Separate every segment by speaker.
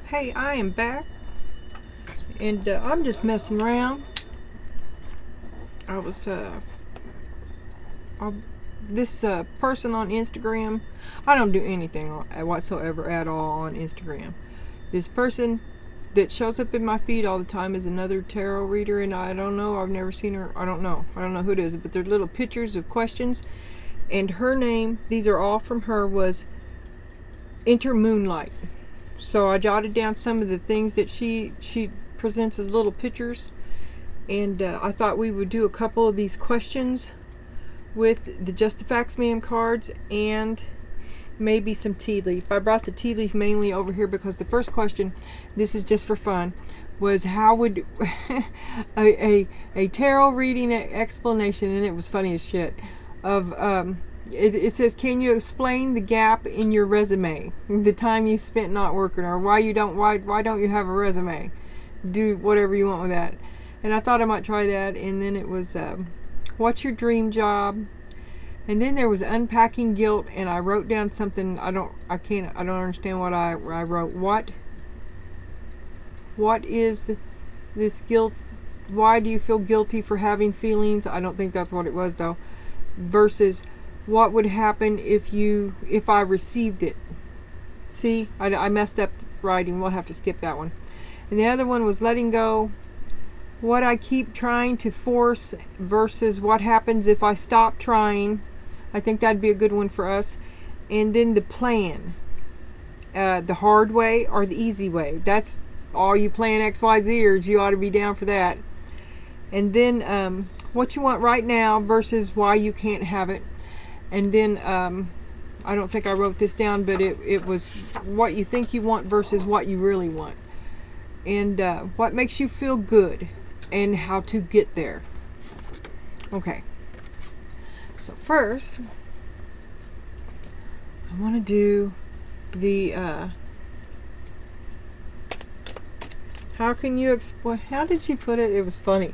Speaker 1: Hey, I am back, and I'm just messing around. I was this person on Instagram. I don't do anything whatsoever at all on Instagram. This person that shows up in my feed all the time is another tarot reader, and I don't know. I've never seen her. I don't know who it is, but they're little pictures of questions, and her name. These are all from her. Was Intermoonlight. So I jotted down some of the things that she presents as little pictures, and I thought we would do a couple of these questions with the Just the Facts Ma'am cards and maybe some tea leaf. I brought the tea leaf mainly over here because the first question, this is just for fun, was how would a tarot reading explanation, and it was funny as shit, of it says, can you explain the gap in your resume, the time you spent not working, or why don't you have a resume? Do whatever you want with that. And I thought I might try that. And then it was what's your dream job? And then there was unpacking guilt, and I wrote down something. I don't understand what I wrote. What is this guilt? Why do you feel guilty for having feelings? I don't think that's what it was though. Versus what would happen if I received it? See, I messed up writing. We'll have to skip that one. And the other one was letting go. What I keep trying to force versus what happens if I stop trying. I think that'd be a good one for us. And then the plan. The hard way or the easy way. That's all you plan XYZers. You ought to be down for that. And then what you want right now versus why you can't have it. And then I don't think I wrote this down, but it was what you think you want versus what you really want. And what makes you feel good and how to get there. Okay. So first, I want to do the how can you explain, how did she put it? It was funny.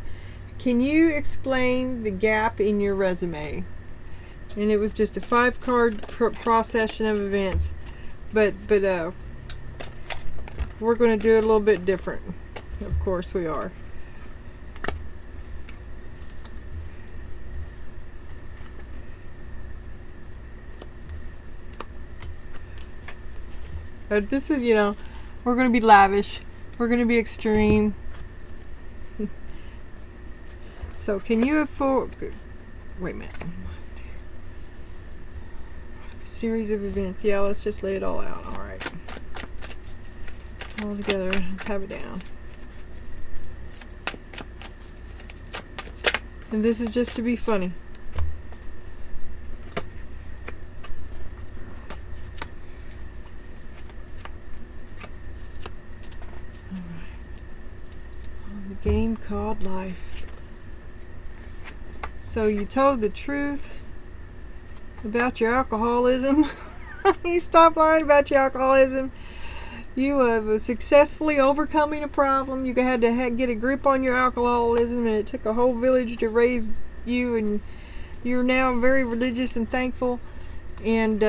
Speaker 1: Can you explain the gap in your resume? And it was just a 5-card procession of events, but we're going to do it a little bit different. Of course we are. But this is, we're going to be lavish. We're going to be extreme. So can you afford... Wait a minute. A series of events. Yeah, let's just lay it all out. All right. All together. Let's have it down. And this is just to be funny. All right. On the game called life. So you told the truth about your alcoholism. You stopped lying about your alcoholism. You was successfully overcoming a problem. You had to get a grip on your alcoholism, and it took a whole village to raise you, and you're now very religious and thankful. And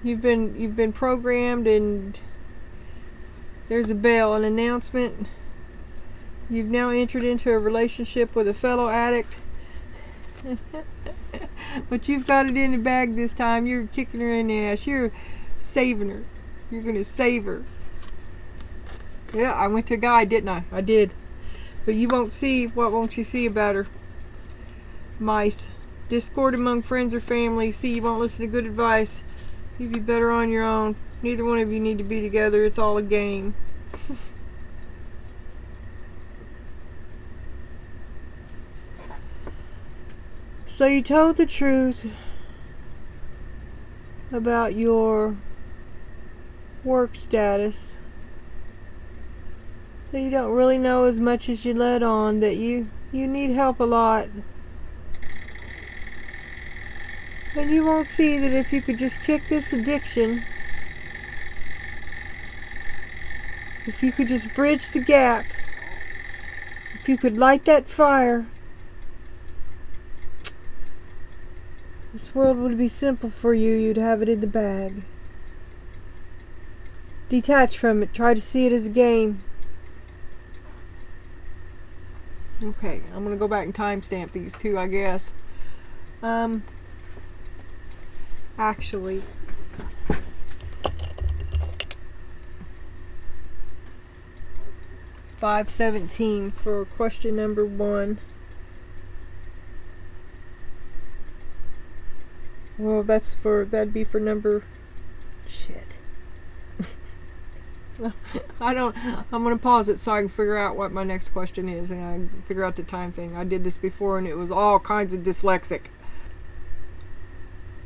Speaker 1: you've been programmed, and there's a bell, an announcement. You've now entered into a relationship with a fellow addict. But you've got it in the bag this time. You're kicking her in the ass. You're saving her. You're going to save her. Yeah, I went to a guy, didn't I? I did. But you won't see. What won't you see about her? Mice. Discord among friends or family. See, you won't listen to good advice. You'd be better on your own. Neither one of you need to be together. It's all a game. So you told the truth about your work status. So you don't really know as much as you let on, that you need help a lot. And you won't see that if you could just kick this addiction, if you could just bridge the gap, if you could light that fire, this world would be simple for you. You'd have it in the bag. Detach from it. Try to see it as a game. Okay, I'm gonna go back and timestamp these two, I guess. Actually, $5.17 for question number 1. Well, that'd be for number shit. I'm gonna pause it so I can figure out what my next question is, and I can figure out the time thing. I did this before and it was all kinds of dyslexic.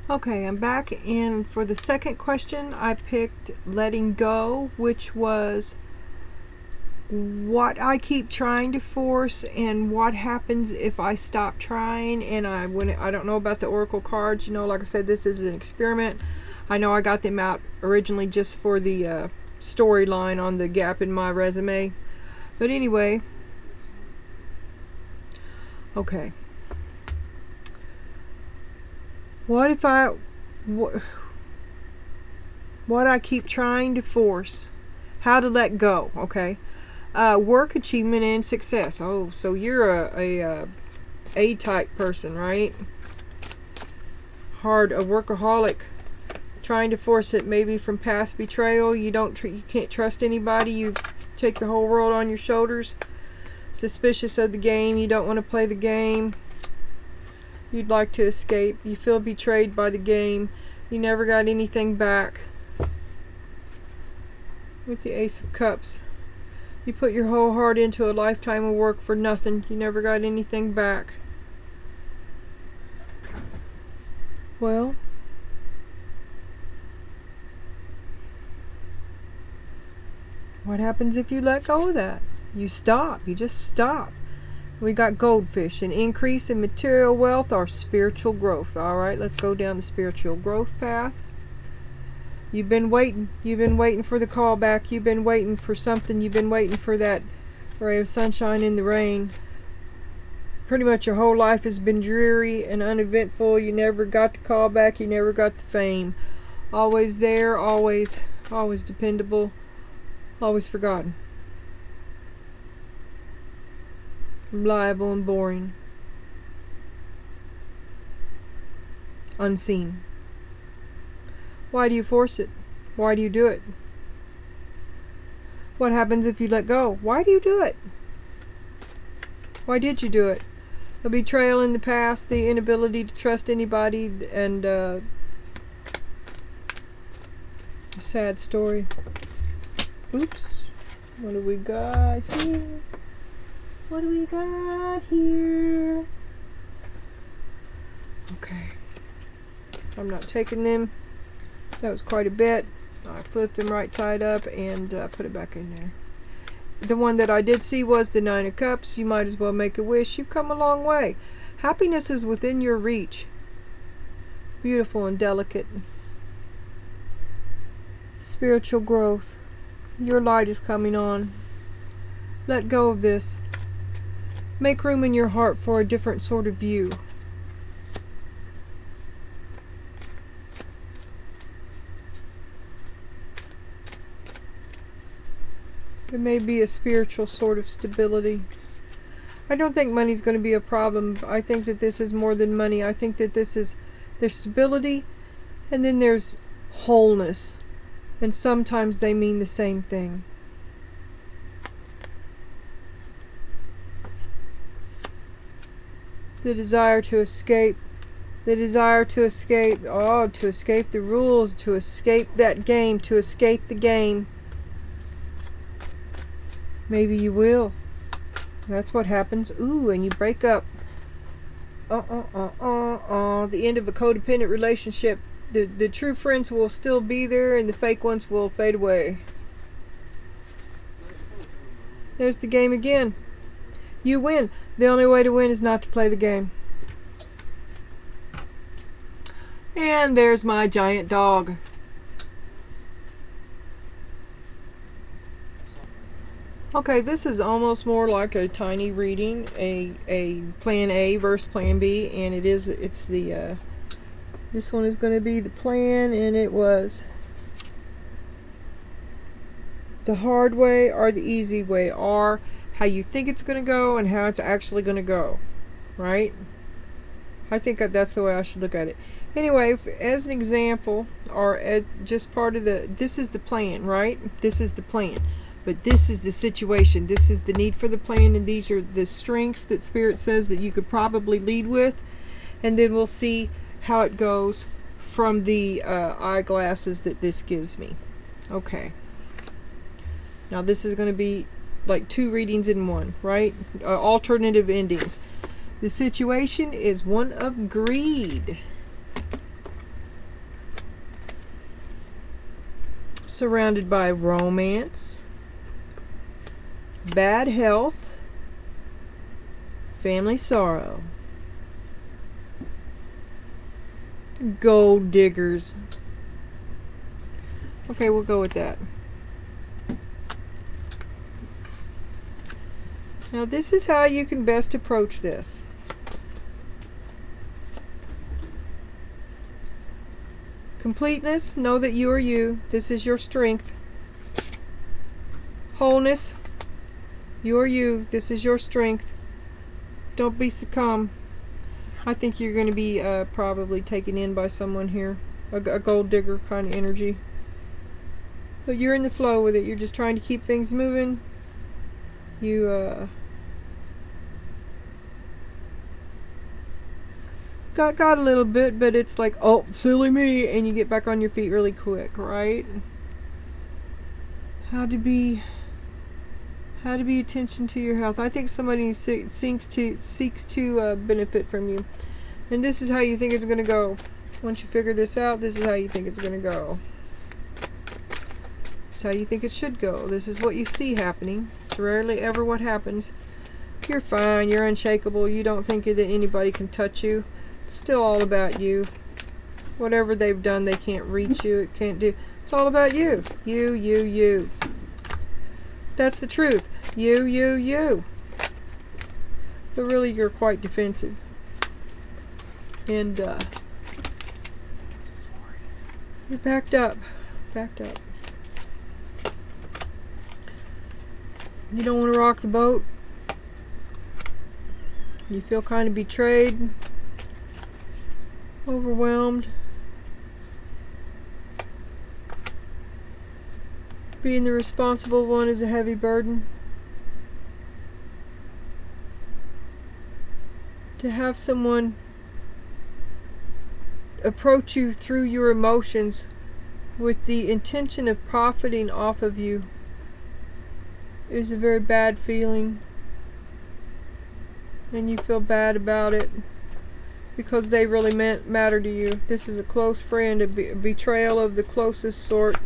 Speaker 1: Okay, I'm back, and for the second question I picked letting go, which was what I keep trying to force and what happens if I stop trying. And I don't know about the oracle cards, like I said, this is an experiment. I know I got them out originally just for the storyline on the gap in my resume, but anyway, okay, what I keep trying to force, how to let go. Okay, work, achievement, and success. Oh, so you're a type person, right? A workaholic, trying to force it, maybe from past betrayal. You can't trust anybody. You take the whole world on your shoulders. Suspicious of the game. You don't want to play the game. You'd like to escape. You feel betrayed by the game. You never got anything back. With the Ace of Cups, you put your whole heart into a lifetime of work for nothing. You never got anything back. Well, what happens if you let go of that? You stop. You just stop. We got goldfish, an increase in material wealth or spiritual growth. All right, let's go down the spiritual growth path. You've been waiting. You've been waiting for the call back. You've been waiting for something. You've been waiting for that ray of sunshine in the rain. Pretty much your whole life has been dreary and uneventful. You never got the call back. You never got the fame. Always there, always dependable, always forgotten. Reliable and boring. Unseen. Why do you force it? Why do you do it? What happens if you let go? Why do you do it? Why did you do it? A betrayal in the past, the inability to trust anybody, and a sad story. Oops. What do we got here? What do we got here? Okay. I'm not taking them. That was quite a bit. I flipped them right side up and put it back in there. The one that I did see was the 9 of Cups. You might as well make a wish. You've come a long way. Happiness is within your reach. Beautiful and delicate. Spiritual growth. Your light is coming on. Let go of this. Make room in your heart for a different sort of view. There may be a spiritual sort of stability. I don't think money's going to be a problem. I think that this is more than money. I think that there's stability, and then there's wholeness. And sometimes they mean the same thing. The desire to escape. The desire to escape. Oh, to escape the rules. To escape that game. To escape the game. Maybe you will. That's what happens. Ooh, and you break up. The end of a codependent relationship. The true friends will still be there, and the fake ones will fade away. There's the game again. You win. The only way to win is not to play the game. And there's my giant dog. Okay, this is almost more like a tiny reading, a plan A versus plan B, and it's the this one is going to be the plan, and it was the hard way or the easy way, or how you think it's going to go and how it's actually going to go, right? I think that's the way I should look at it. Anyway, as an example, or as just part of this is the plan, right? This is the plan. But this is the situation. This is the need for the plan, and these are the strengths that Spirit says that you could probably lead with. And then we'll see how it goes from the eyeglasses that this gives me. Okay. Now this is going to be like 2 readings in one, right? Alternative endings. The situation is one of greed. Surrounded by romance, bad health, family sorrow, gold diggers. Okay, we'll go with that. Now this is how you can best approach this. Completeness, know that you are you. This is your strength. Wholeness, you are you. This is your strength. Don't be succumb. I think you're going to be probably taken in by someone here. A gold digger kind of energy. But you're in the flow with it. You're just trying to keep things moving. You got a little bit, but it's like, oh, silly me, and you get back on your feet really quick, right? How to be attention to your health. I think somebody seeks to benefit from you, and this is how you think it's going to go. Once you figure this out, this is how you think it's going to go. It's how you think it should go. This is what you see happening. It's rarely ever what happens. You're fine. You're unshakable. You don't think that anybody can touch you. It's still all about you. Whatever they've done, they can't reach you. It can't do. It's all about you. You. That's the truth. You. But really, you're quite defensive. And you're backed up. You don't want to rock the boat. You feel kind of betrayed. Overwhelmed. Being the responsible one is a heavy burden. To have someone approach you through your emotions with the intention of profiting off of you is a very bad feeling. And you feel bad about it. Because they really matter to you. This is a close friend, a betrayal of the closest sort.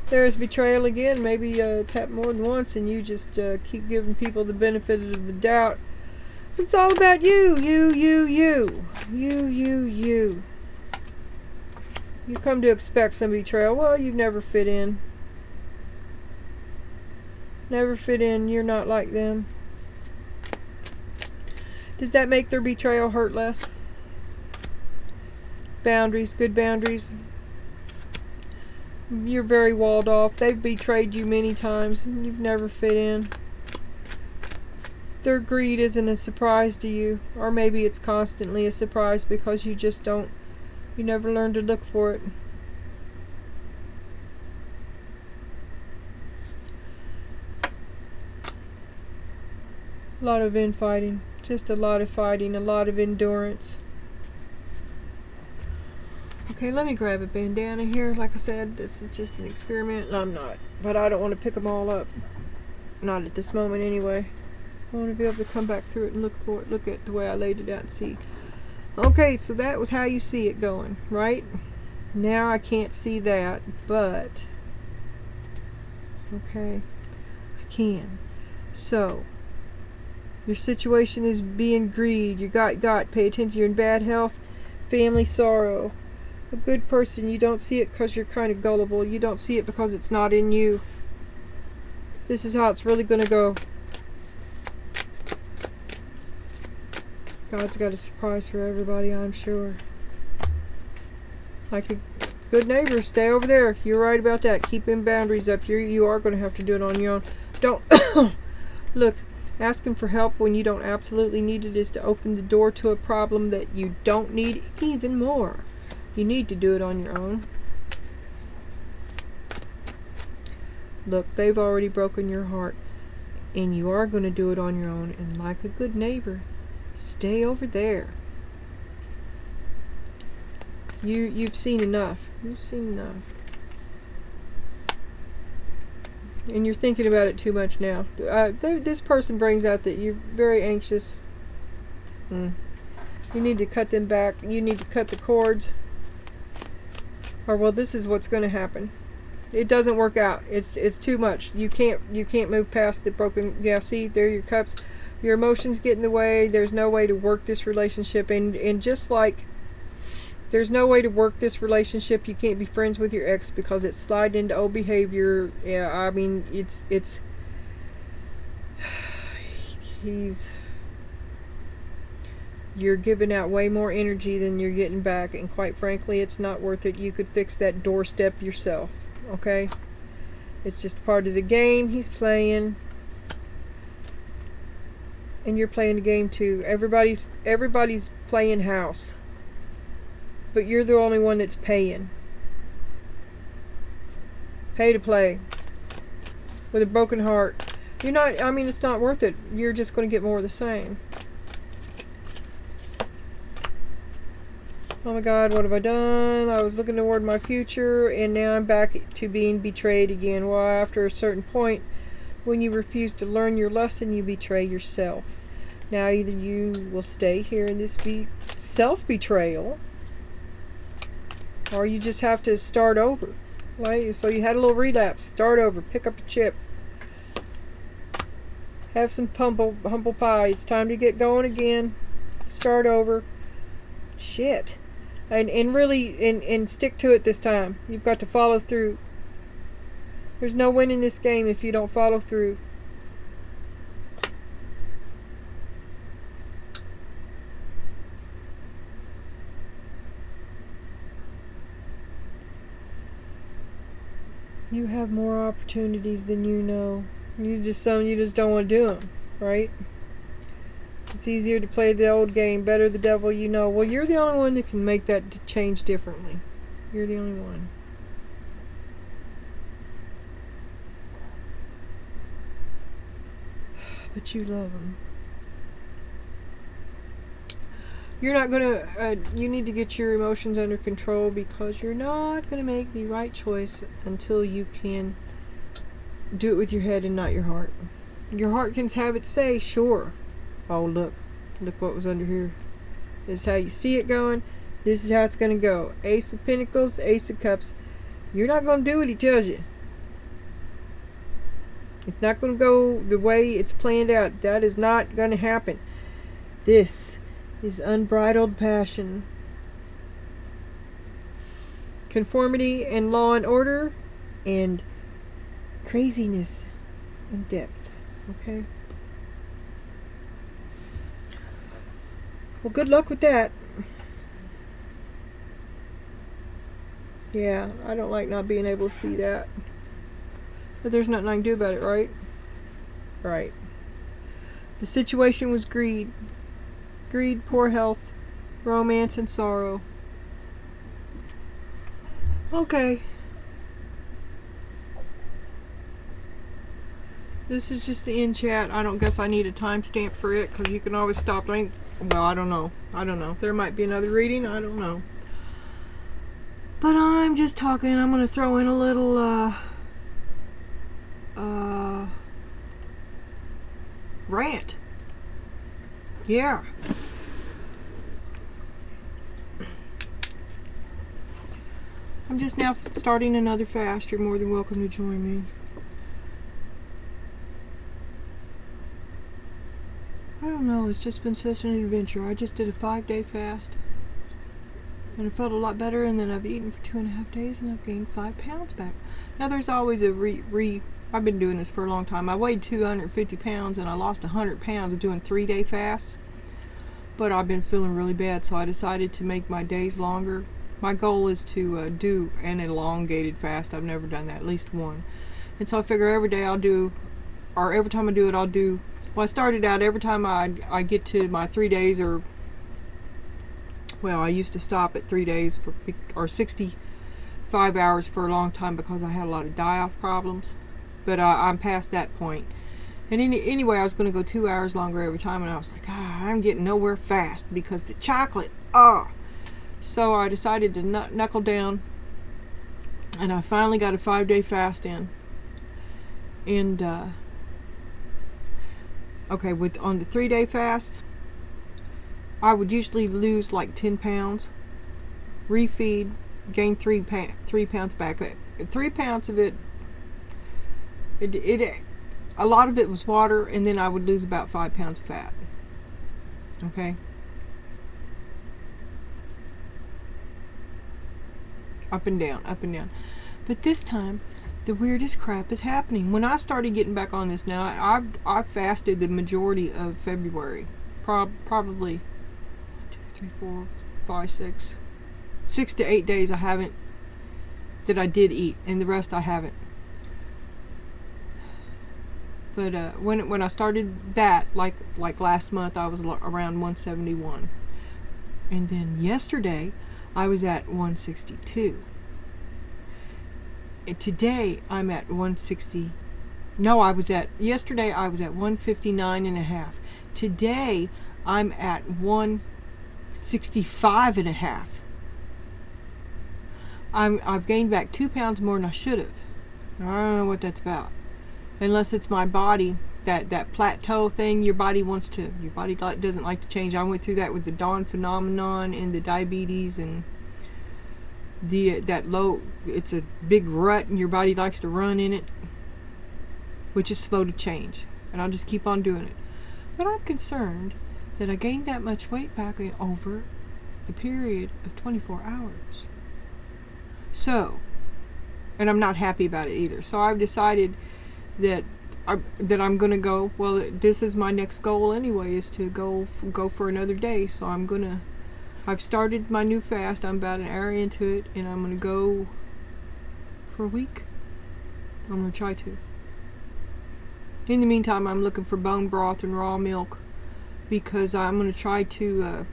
Speaker 1: There's betrayal again. Maybe it's happened more than once, and you just keep giving people the benefit of the doubt. It's all about you. You. You come to expect some betrayal. Well, you've never fit in. Never fit in. You're not like them. Does that make their betrayal hurt less? Boundaries, good boundaries. You're very walled off. They've betrayed you many times and you've never fit in. Their greed isn't a surprise to you, or maybe it's constantly a surprise because you never learn to look for it. A lot of infighting, just a lot of fighting, a lot of endurance. Okay, let me grab a bandana here. Like I said, this is just an experiment, and I'm not. But I don't want to pick them all up. Not at this moment, anyway. I want to be able to come back through it and look at the way I laid it out and see. Okay, so that was how you see it going, right? Now I can't see that, but... okay, I can. So, your situation is being greed. You got. Pay attention. You're in bad health. Family sorrow. A good person, you don't see it because you're kind of gullible. You don't see it because it's not in you. This is how it's really going to go. God's got a surprise for everybody, I'm sure. Like a good neighbor, stay over there. You're right about that. Keeping boundaries up. You are going to have to do it on your own. Don't look. Asking for help when you don't absolutely need it is to open the door to a problem that you don't need even more. You need to do it on your own. Look, they've already broken your heart, and you are going to do it on your own. And like a good neighbor, stay over there. You've seen enough. You've seen enough. And you're thinking about it too much now. This person brings out that you're very anxious. You need to cut them back. You need to cut the cords. Or well, this is what's going to happen. It doesn't work out. It's too much. You can't move past the broken. Yeah, see, there are your cups. Your emotions get in the way. There's no way to work this relationship. And just like there's no way to work this relationship, you can't be friends with your ex because it's sliding into old behavior. Yeah, I mean, you're giving out way more energy than you're getting back, and quite frankly, it's not worth it. You could fix that doorstep yourself, okay? It's just part of the game he's playing, and you're playing the game too. Everybody's playing house. But you're the only one that's paying. Pay to play. With a broken heart. You're not, I mean, it's not worth it. You're just going to get more of the same. Oh my God, what have I done? I was looking toward my future, and now I'm back to being betrayed again. Well, after a certain point, when you refuse to learn your lesson, you betray yourself. Now, either you will stay here in this self-betrayal, or you just have to start over. Right? So you had a little relapse. Start over. Pick up a chip. Have some humble pie. It's time to get going again. Start over. Shit. And really, and stick to it this time. You've got to follow through. There's no winning this game if you don't follow through. You have more opportunities than you know. You just don't want to do them, right? It's easier to play the old game, better the devil you know. Well, you're the only one that can make that change differently. You're the only one. But you love them. You're not gonna, you need to get your emotions under control, because you're not gonna make the right choice until you can do it with your head and not your heart. Your heart can have its say, sure. Oh, look what was under here. This is how you see it going. This is how it's gonna go. Ace of Pentacles, Ace of Cups. You're not gonna do what he tells you. It's not gonna go the way it's planned out. That is not gonna happen. This is unbridled passion, conformity and law and order, and craziness and depth. Okay? Well, good luck with that. Yeah, I don't like not being able to see that. But there's nothing I can do about it, right? Right. The situation was greed. Greed, poor health, romance, and sorrow. Okay. This is just the end chat. I don't guess I need a timestamp for it, because you can always stop. Well, I don't know. There might be another reading. I don't know. But I'm just talking. I'm going to throw in a little rant. Yeah. I'm just now starting another fast. You're more than welcome to join me. I don't know, it's just been such an adventure. I just did a 5-day fast, and I felt a lot better, and then I've eaten for 2.5 days, and I've gained 5 pounds back. Now there's always a I've been doing this for a long time. I weighed 250 pounds, and I lost 100 pounds doing 3-day fasts. But I've been feeling really bad, so I decided to make my days longer, My goal is to do an elongated fast. I've never done that, at least one. And so I figure every day I'll do, or every time I do it, I'll do, well, I started out every time I get to my 3 days, or, well, I used to stop at 3 days or 65 hours for a long time because I had a lot of die-off problems. But I'm past that point. And anyway, I was going to go 2 hours longer every time, and I was like, I'm getting nowhere fast because the chocolate, So I decided to knuckle down, and I finally got a 5-day fast in. And okay, on the 3-day fast, I would usually lose like 10 pounds, refeed, gain 3 pounds back. 3 pounds of it, a lot of it was water, and then I would lose about 5 pounds of fat. Okay. Up and down, up and down. But this time, the weirdest crap is happening. When I started getting back on this now, I've fasted the majority of February. Probably 2, 3, 4, 5, 6 to 8 days that I did eat, and the rest I haven't. But when I started that, like last month, I was around 171. And then yesterday, I was at 162. And today, I'm at 160. No, yesterday I was at 159 and a half. Today, I'm at 165 and a half. I've gained back 2 pounds more than I should have. I don't know what that's about. Unless it's my body, that plateau thing your body doesn't like to change. I went through that with the Dawn phenomenon and the diabetes and it's a big rut and your body likes to run in it, which is slow to change. And I'll just keep on doing it. But I'm concerned that I gained that much weight back over the period of 24 hours. So, and I'm not happy about it either. So I've decided that I'm going to go, well, this is my next goal anyway, is to go for another day. So I've started my new fast. I'm about an hour into it, and I'm going to go for a week. I'm going to try to. In the meantime, I'm looking for bone broth and raw milk because I'm going to try to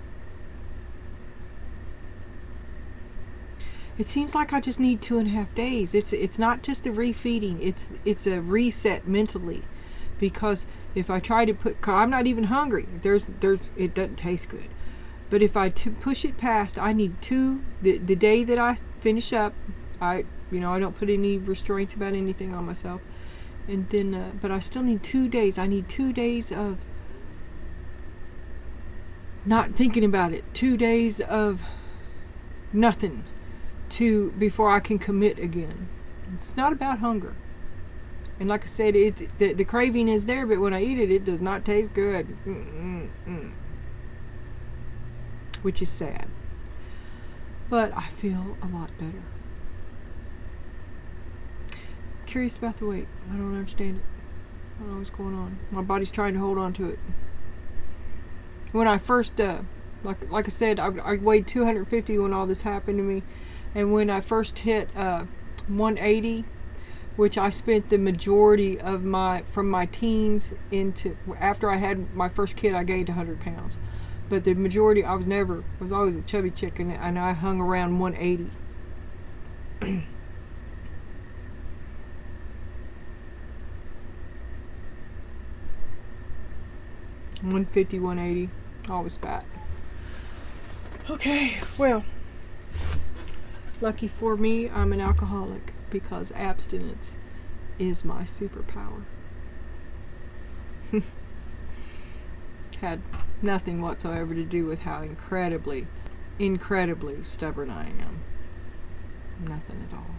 Speaker 1: it seems like I just need 2.5 days. It's not just a refeeding. It's a reset mentally, because if I try to I'm not even hungry. It doesn't taste good. But if I push it past, I need the day that I finish up. I don't put any restraints about anything on myself. And then, but I still need 2 days. I need 2 days of not thinking about it. 2 days of nothing before I can commit again. It's not about hunger. And like I said, the craving is there, but when I eat it, it does not taste good. Which is sad. But I feel a lot better. Curious about the weight. I don't understand it. I don't know what's going on. My body's trying to hold on to it. When I first, like I said, I weighed 250 when all this happened to me. And when I first hit 180, which I spent the majority of from my teens after I had my first kid, I gained 100 pounds. But the majority, I was always a chubby chick, and I hung around 180. 150, 180, always fat. Okay, well, lucky for me, I'm an alcoholic, because abstinence is my superpower. Had nothing whatsoever to do with how incredibly stubborn I am. Nothing at all.